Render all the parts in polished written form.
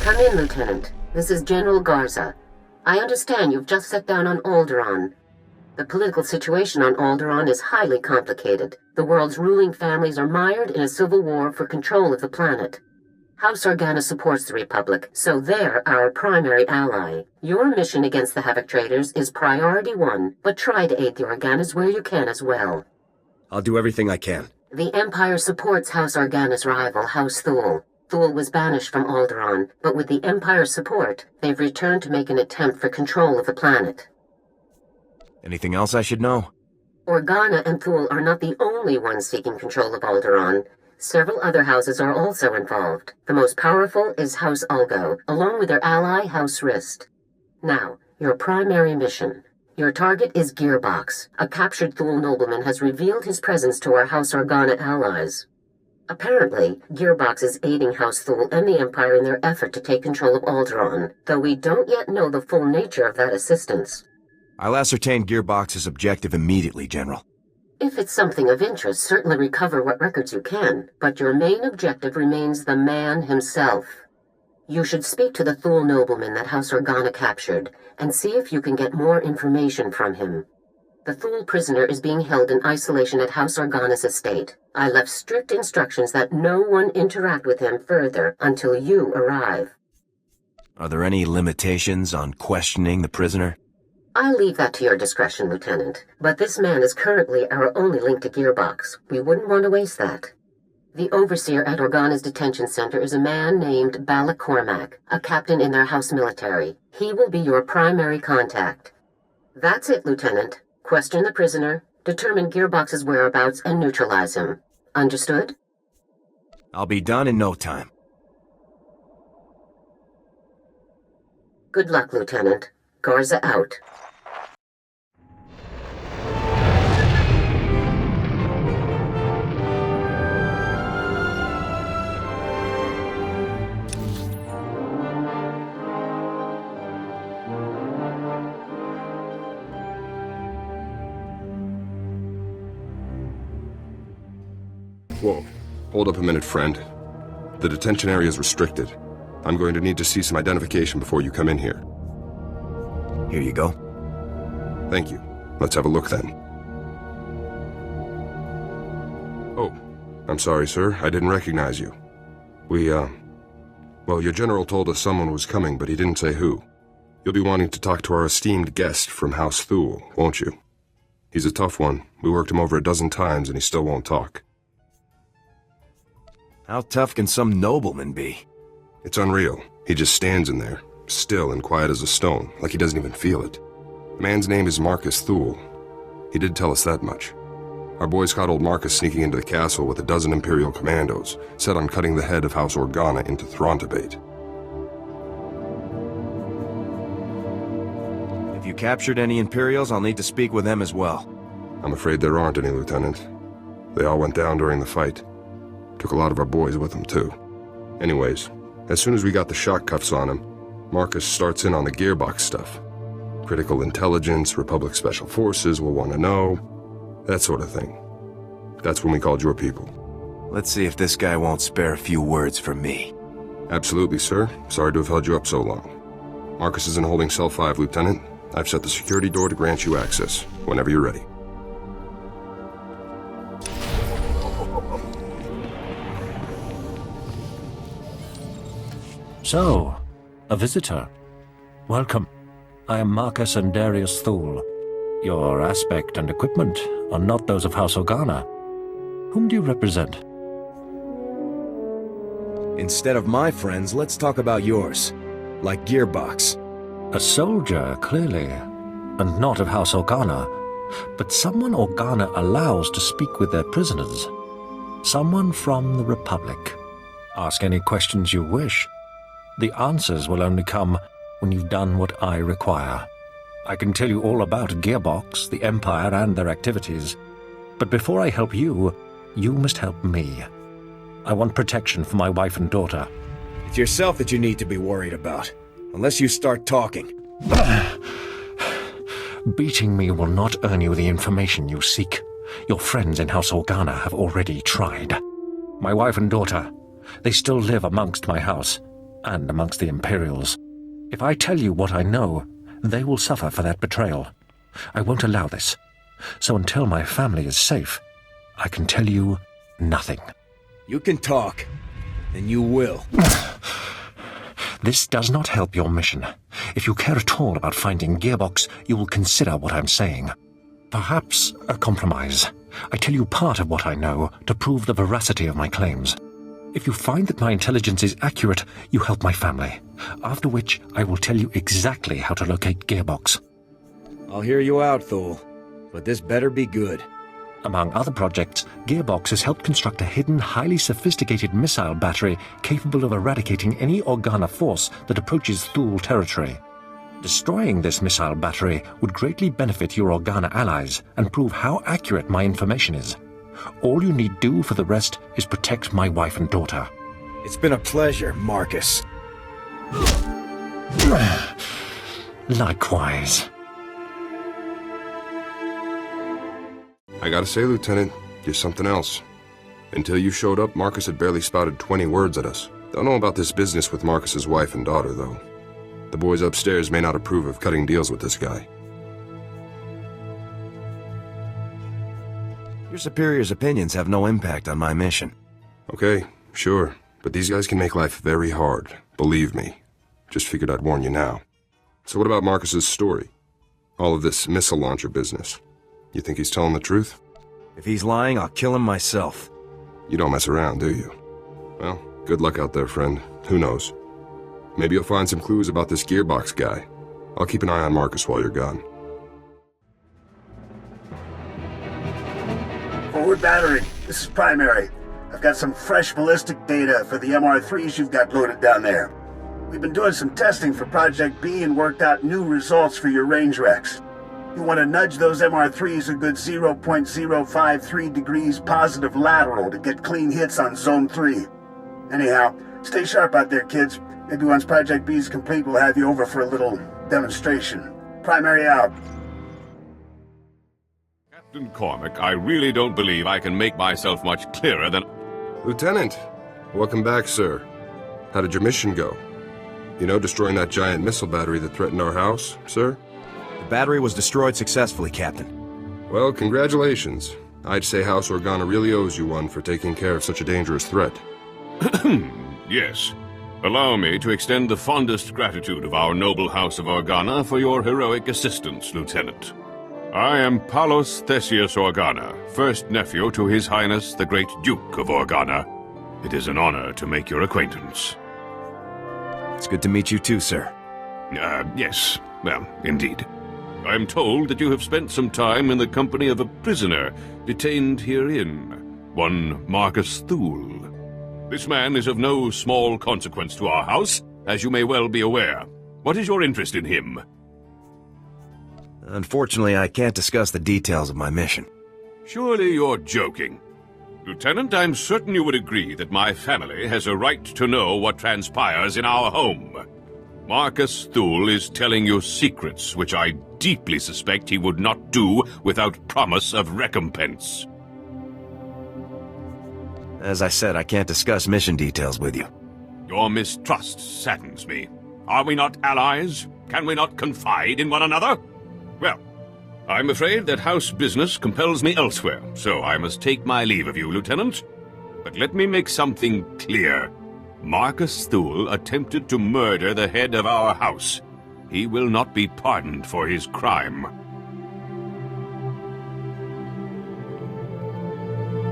Come in, Lieutenant. This is General Garza. I understand you've just set down on Alderaan. The political situation on Alderaan is highly complicated. The world's ruling families are mired in a civil war for control of the planet. House Organa supports the Republic, so they're our primary ally. Your mission against the Havoc Traders is priority one, but try to aid the Organas where you can as well. I'll do everything I can. The Empire supports House Organa's rival, House Thule. Thule was banished from Alderaan, but with the Empire's support, they've returned to make an attempt for control of the planet. Anything else I should know? Organa and Thule are not the only ones seeking control of Alderaan. Several other houses are also involved. The most powerful is House Ulgo, along with their ally, House Rist. Now, your primary mission. Your target is Gearbox. A captured Thule nobleman has revealed his presence to our House Organa allies. Apparently, Gearbox is aiding House Thule and the Empire in their effort to take control of Alderaan, though we don't yet know the full nature of that assistance. I'll ascertain Gearbox's objective immediately, General. If it's something of interest, certainly recover what records you can, but your main objective remains the man himself. You should speak to the Thule nobleman that House Organa captured, and see if you can get more information from him. The Thule prisoner is being held in isolation at House Organa's estate. I left strict instructions that no one interact with him further until you arrive. Are there any limitations on questioning the prisoner? I'll leave that to your discretion, Lieutenant, but this man is currently our only link to Gearbox. We wouldn't want to waste that. The overseer at Organa's detention center is a man named Balak Cormac, a captain in their house military. He will be your primary contact. That's it, Lieutenant. Question the prisoner, determine Gearbox's whereabouts, and neutralize him. Understood? I'll be done in no time. Good luck, Lieutenant. Garza out. Whoa. Hold up a minute, friend. The detention area is restricted. I'm going to need to see some identification before you come in here. Here you go. Thank you. Let's have a look then. Oh, I'm sorry, sir. I didn't recognize you. Well, your general told us someone was coming, but he didn't say who. You'll be wanting to talk to our esteemed guest from House Thule, won't you? He's a tough one. We worked him over a dozen times and he still won't talk. How tough can some nobleman be? It's unreal. He just stands in there, still and quiet as a stone, like he doesn't even feel it. The man's name is Marcus Thule. He did tell us that much. Our boys caught old Marcus sneaking into the castle with a dozen Imperial commandos, set on cutting the head of House Organa into Throntabate. If you captured any Imperials, I'll need to speak with them as well. I'm afraid there aren't any, Lieutenant. They all went down during the fight. Took a lot of our boys with them, too. Anyways, as soon as we got the shock cuffs on him, Marcus starts in on the Gearbox stuff. Critical intelligence, Republic Special Forces will want to know, that sort of thing. That's when we called your people. Let's see if this guy won't spare a few words for me. Absolutely, sir. Sorry to have held you up so long. Marcus is in holding cell 5, Lieutenant. I've set the security door to grant you access, whenever you're ready. So, a visitor. Welcome. I am Marcus Andarius Thule. Your aspect and equipment are not those of House Organa. Whom do you represent? Instead of my friends, let's talk about yours. Like Gearbox. A soldier, clearly, and not of House Organa, but someone Organa allows to speak with their prisoners. Someone from the Republic. Ask any questions you wish. The answers will only come when you've done what I require. I can tell you all about Gearbox, the Empire, and their activities. But before I help you, you must help me. I want protection for my wife and daughter. It's yourself that you need to be worried about. Unless you start talking. Beating me will not earn you the information you seek. Your friends in House Organa have already tried. My wife and daughter, they still live amongst my house. and amongst the Imperials. If I tell you what I know, they will suffer for that betrayal. I won't allow this. So until my family is safe, I can tell you nothing. You can talk, and you will. This does not help your mission. If you care at all about finding Gearbox, you will consider what I'm saying. Perhaps a compromise. I tell you part of what I know to prove the veracity of my claims. If you find that my intelligence is accurate, you help my family. After which, I will tell you exactly how to locate Gearbox. I'll hear you out, Thule, but this better be good. Among other projects, Gearbox has helped construct a hidden, highly sophisticated missile battery capable of eradicating any Organa force that approaches Thule territory. Destroying this missile battery would greatly benefit your Organa allies and prove how accurate my information is. All you need do for the rest is protect my wife and daughter. It's been a pleasure, Marcus. Likewise. I gotta say, Lieutenant, you're something else. Until you showed up, Marcus had barely spouted 20 words at us. Don't know about this business with Marcus's wife and daughter, though. The boys upstairs may not approve of cutting deals with this guy. Your superior's opinions have no impact on my mission. Okay, sure, but these guys can make life very hard, believe me. Just figured I'd warn you now. So what about Marcus's story? All of this missile launcher business. You think he's telling the truth? If he's lying, I'll kill him myself. You don't mess around, do you? Well, good luck out there, friend. Who knows? Maybe you'll find some clues about this Gearbox guy. I'll keep an eye on Marcus while you're gone. Forward battery, this is Primary. I've got some fresh ballistic data for the MR3s you've got loaded down there. We've been doing some testing for Project B and worked out new results for your range recs. You want to nudge those MR3s a good 0.053 degrees positive lateral to get clean hits on Zone 3. Anyhow, stay sharp out there, kids. Maybe once Project B is complete, we'll have you over for a little demonstration. Primary out. Captain Cormac, I really don't believe I can make myself much clearer than... Lieutenant, welcome back, sir. How did your mission go? You know, destroying that giant missile battery that threatened our house, sir? The battery was destroyed successfully, Captain. Well, congratulations. I'd say House Organa really owes you one for taking care of such a dangerous threat. Yes. Allow me to extend the fondest gratitude of our noble House of Organa for your heroic assistance, Lieutenant. I am Palos Theseus Organa, first nephew to His Highness the Great Duke of Organa. It is an honor to make your acquaintance. It's good to meet you too, sir. Yes. Well, indeed. I am told that you have spent some time in the company of a prisoner detained herein, one Marcus Thule. This man is of no small consequence to our house, as you may well be aware. What is your interest in him? Unfortunately, I can't discuss the details of my mission. Surely you're joking. Lieutenant, I'm certain you would agree that my family has a right to know what transpires in our home. Marcus Thule is telling you secrets which I deeply suspect he would not do without promise of recompense. As I said, I can't discuss mission details with you. Your mistrust saddens me. Are we not allies? Can we not confide in one another? Well, I'm afraid that house business compels me elsewhere, so I must take my leave of you, Lieutenant. But let me make something clear. Marcus Thule attempted to murder the head of our house. He will not be pardoned for his crime.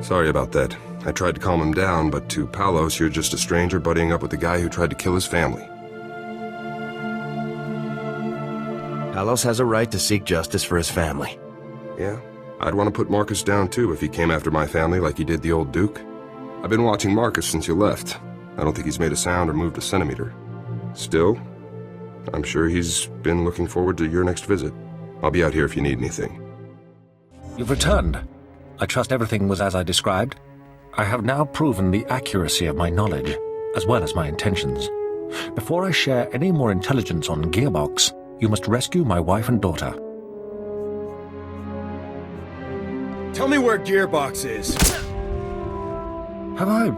Sorry about that. I tried to calm him down, but to Palos, you're just a stranger buddying up with the guy who tried to kill his family. Palos has a right to seek justice for his family. Yeah, I'd want to put Marcus down too if he came after my family like he did the old Duke. I've been watching Marcus since you left. I don't think he's made a sound or moved a centimeter. Still, I'm sure he's been looking forward to your next visit. I'll be out here if you need anything. You've returned. I trust everything was as I described. I have now proven the accuracy of my knowledge, as well as my intentions. Before I share any more intelligence on Gearbox, you must rescue my wife and daughter. Tell me where Gearbox is. Have I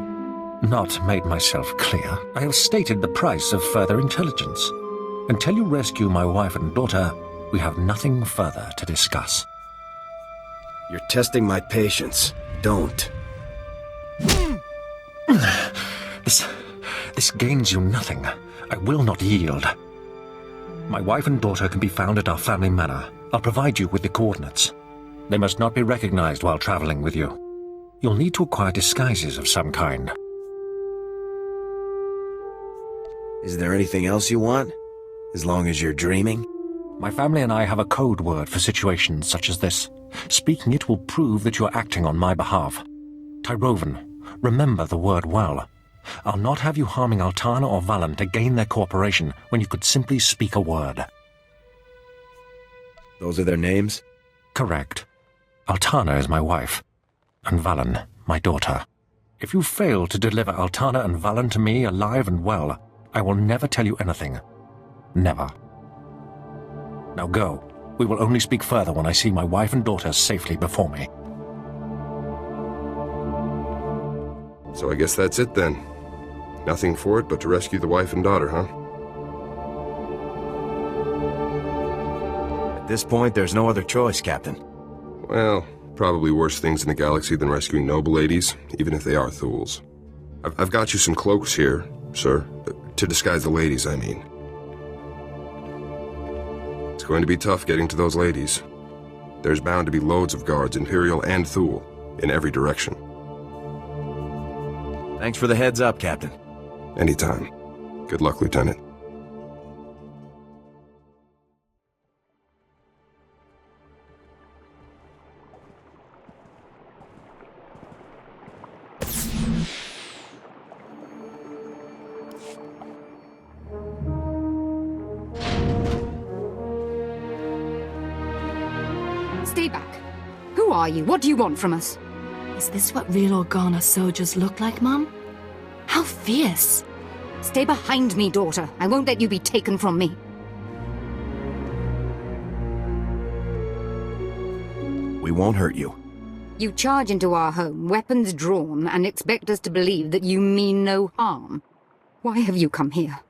not made myself clear. I have stated the price of further intelligence. Until you rescue my wife and daughter, we have nothing further to discuss. You're testing my patience. Don't. This gains you nothing. I will not yield. My wife and daughter can be found at our family manor. I'll provide you with the coordinates. They must not be recognized while traveling with you. You'll need to acquire disguises of some kind. Is there anything else you want? As long as you're dreaming? My family and I have a code word for situations such as this. Speaking it will prove that you're acting on my behalf. Tyrovan, remember the word well. I'll not have you harming Altana or Valen to gain their cooperation when you could simply speak a word. Those are their names? Correct. Altana is my wife, and Valen, my daughter. If you fail to deliver Altana and Valen to me alive and well, I will never tell you anything. Never. Now go. We will only speak further when I see my wife and daughter safely before me. So I guess that's it then. Nothing for it but to rescue the wife and daughter, huh? At this point, there's no other choice, Captain. Well, probably worse things in the galaxy than rescuing noble ladies, even if they are Thuls. I've got you some cloaks here, sir. To disguise the ladies, I mean. It's going to be tough getting to those ladies. There's bound to be loads of guards, Imperial and Thul, in every direction. Thanks for the heads up, Captain. Anytime. Good luck, Lieutenant. Stay back. Who are you? What do you want from us? Is this what real Organa soldiers look like, Mum? How fierce! Stay behind me, daughter. I won't let you be taken from me. We won't hurt you. You charge into our home, weapons drawn, and expect us to believe that you mean no harm. Why have you come here?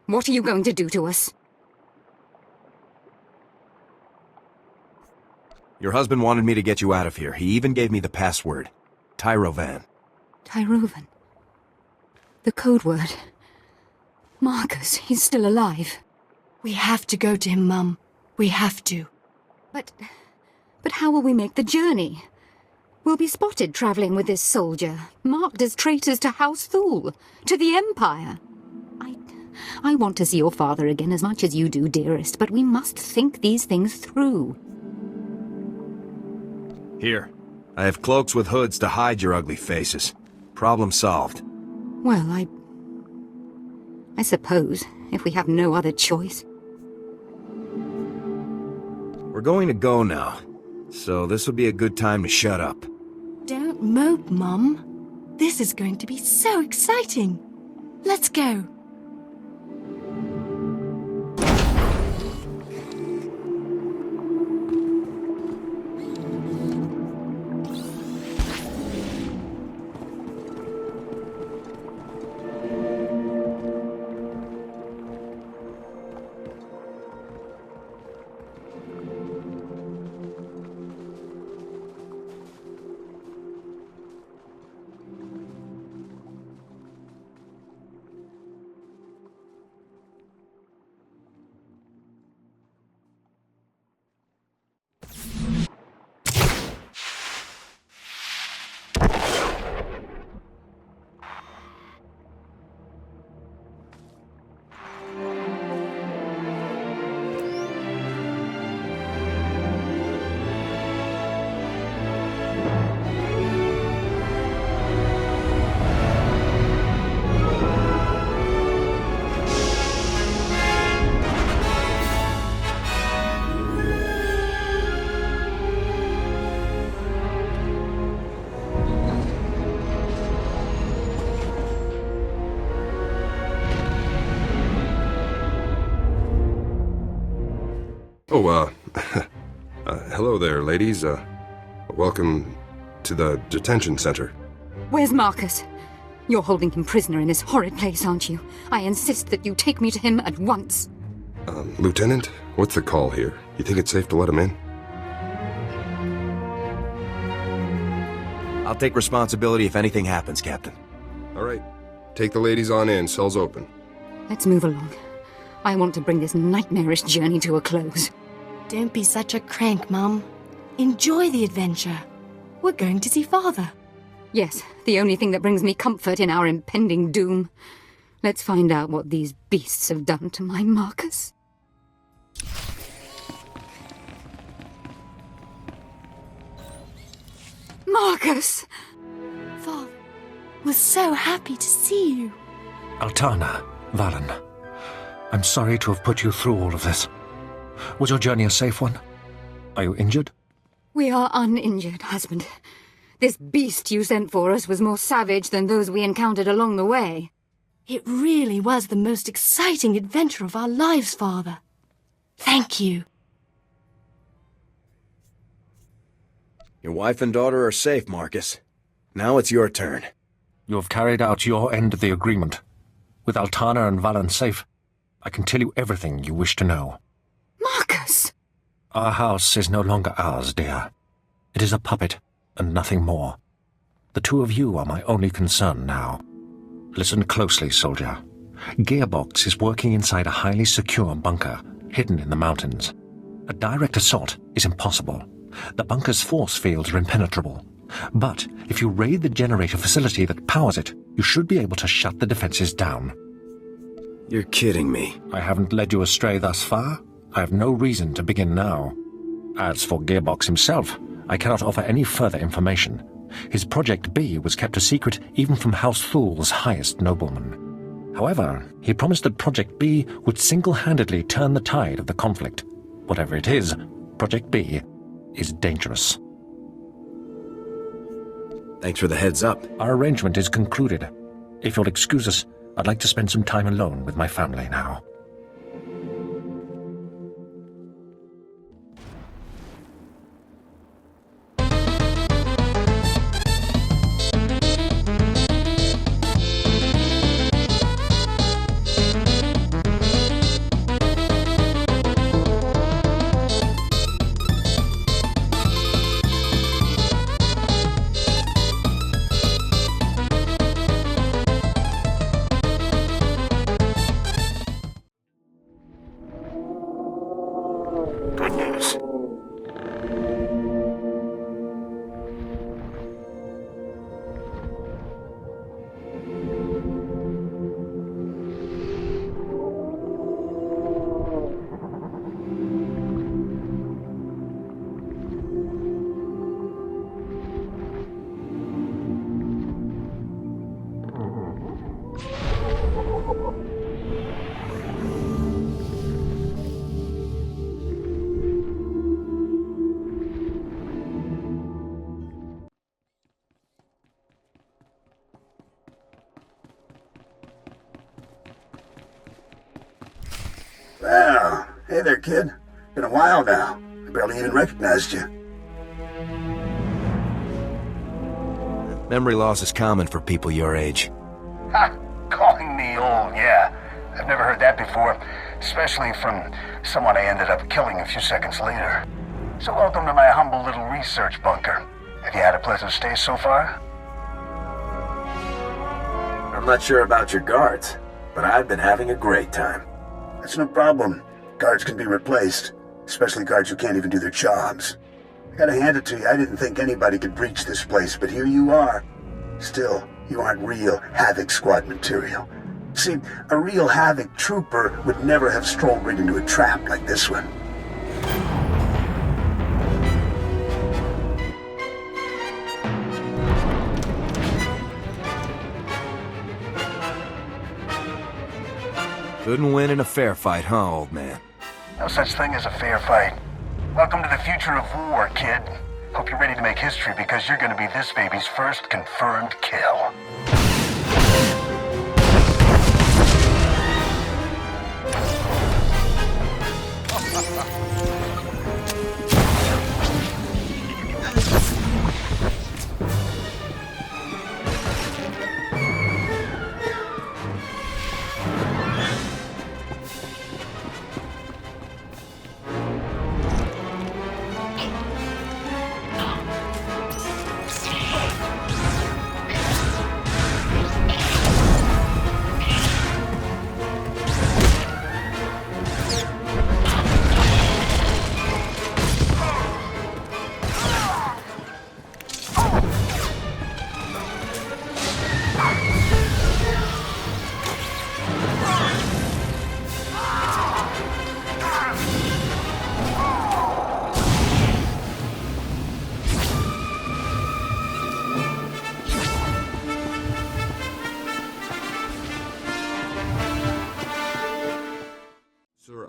What are you going to do to us? Your husband wanted me to get you out of here. He even gave me the password. Tyrovan. Tyrovan. The code word. Marcus, he's still alive. We have to go to him, Mum. We have to. But how will we make the journey? We'll be spotted traveling with this soldier, marked as traitors to House Thul, to the Empire. I want to see your father again as much as you do, dearest, but we must think these things through. Here. I have cloaks with hoods to hide your ugly faces. Problem solved. Well, I suppose, if we have no other choice. We're going to go now, so this would be a good time to shut up. Don't mope, Mum. This is going to be so exciting. Let's go. Hello there, ladies. Welcome to the detention center. Where's Marcus? You're holding him prisoner in this horrid place, aren't you? I insist that you take me to him at once. Lieutenant, what's the call here? You think it's safe to let him in? I'll take responsibility if anything happens, Captain. All right. Take the ladies on in. Cell's open. Let's move along. I want to bring this nightmarish journey to a close. Don't be such a crank, Mum. Enjoy the adventure. We're going to see Father. Yes, the only thing that brings me comfort in our impending doom. Let's find out what these beasts have done to my Marcus. Marcus! Father, we're so happy to see you. Altana, Valen, I'm sorry to have put you through all of this. Was your journey a safe one? Are you injured? We are uninjured, husband. This beast you sent for us was more savage than those we encountered along the way. It really was the most exciting adventure of our lives, Father. Thank you. Your wife and daughter are safe, Marcus. Now it's your turn. You have carried out your end of the agreement. With Altana and Valen safe, I can tell you everything you wish to know. Marcus! Our house is no longer ours, dear. It is a puppet, and nothing more. The two of you are my only concern now. Listen closely, soldier. Gearbox is working inside a highly secure bunker, hidden in the mountains. A direct assault is impossible. The bunker's force fields are impenetrable. But if you raid the generator facility that powers it, you should be able to shut the defenses down. You're kidding me. I haven't led you astray thus far. I have no reason to begin now. As for Gearbox himself, I cannot offer any further information. His Project B was kept a secret even from House Thul's highest nobleman. However, he promised that Project B would single-handedly turn the tide of the conflict. Whatever it is, Project B is dangerous. Thanks for the heads up. Our arrangement is concluded. If you'll excuse us, I'd like to spend some time alone with my family now. Well, hey there, kid. Been a while now. I barely even recognized you. Memory loss is common for people your age. Ha! Calling me old, yeah. I've never heard that before, especially from someone I ended up killing a few seconds later. So welcome to my humble little research bunker. Have you had a pleasant stay so far? I'm not sure about your guards, but I've been having a great time. That's no problem. Guards can be replaced, especially guards who can't even do their jobs. I gotta hand it to you, I didn't think anybody could breach this place, but here you are. Still, you aren't real Havoc Squad material. See, a real Havoc trooper would never have strolled right into a trap like this one. Couldn't win in a fair fight, huh, old man? No such thing as a fair fight. Welcome to the future of war, kid. Hope you're ready to make history because you're gonna be this baby's first confirmed kill.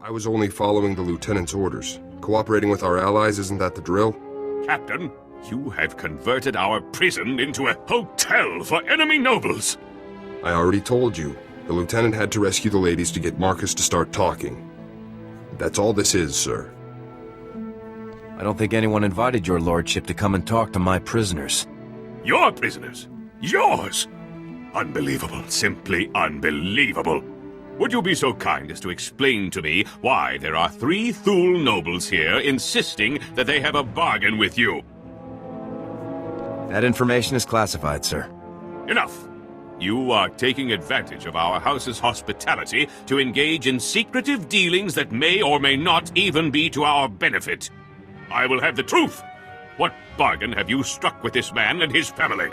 I was only following the lieutenant's orders. Cooperating with our allies, isn't that the drill? Captain, you have converted our prison into a hotel for enemy nobles. I already told you. The lieutenant had to rescue the ladies to get Marcus to start talking. That's all this is, sir. I don't think anyone invited your lordship to come and talk to my prisoners. Your prisoners? Yours? Unbelievable. Simply unbelievable. Would you be so kind as to explain to me why there are 3 Thule nobles here insisting that they have a bargain with you? That information is classified, sir. Enough. You are taking advantage of our house's hospitality to engage in secretive dealings that may or may not even be to our benefit. I will have the truth. What bargain have you struck with this man and his family?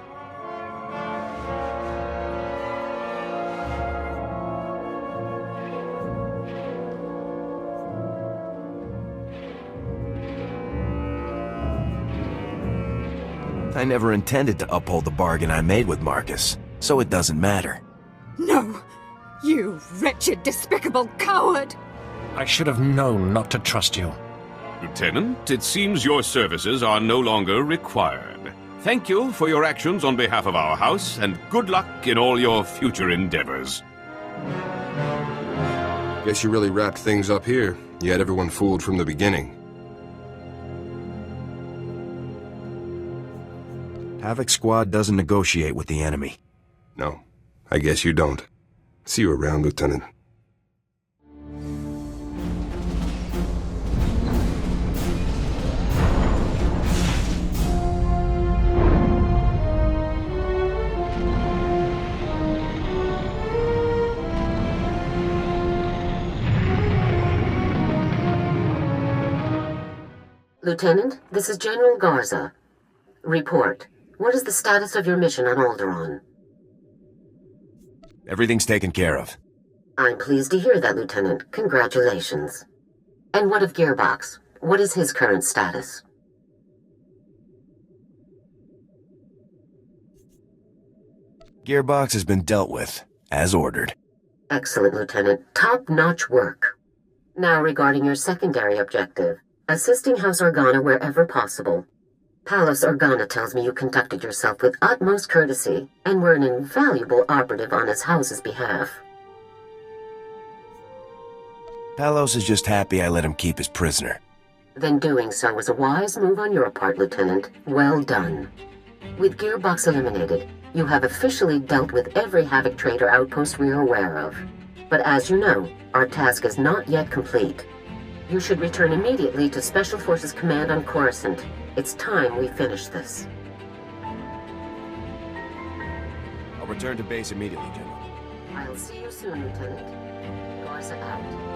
I never intended to uphold the bargain I made with Marcus, so it doesn't matter. No! You wretched, despicable coward! I should have known not to trust you. Lieutenant, it seems your services are no longer required. Thank you for your actions on behalf of our house, and good luck in all your future endeavors. Guess you really wrapped things up here. You had everyone fooled from the beginning. Havoc Squad doesn't negotiate with the enemy. No, I guess you don't. See you around, Lieutenant. Lieutenant, this is General Garza. Report. What is the status of your mission on Alderaan? Everything's taken care of. I'm pleased to hear that, Lieutenant. Congratulations. And what of Gearbox? What is his current status? Gearbox has been dealt with, as ordered. Excellent, Lieutenant. Top-notch work. Now regarding your secondary objective, assisting House Organa wherever possible. Palos Organa tells me you conducted yourself with utmost courtesy and were an invaluable operative on his house's behalf. Palos is just happy I let him keep his prisoner. Then doing so was a wise move on your part, Lieutenant. Well done. With Gearbox eliminated, you have officially dealt with every Havoc trader outpost we are aware of. But as you know, our task is not yet complete. You should return immediately to Special Forces Command on Coruscant. It's time we finish this. I'll return to base immediately, General. I'll see you soon, Lieutenant. Garza out.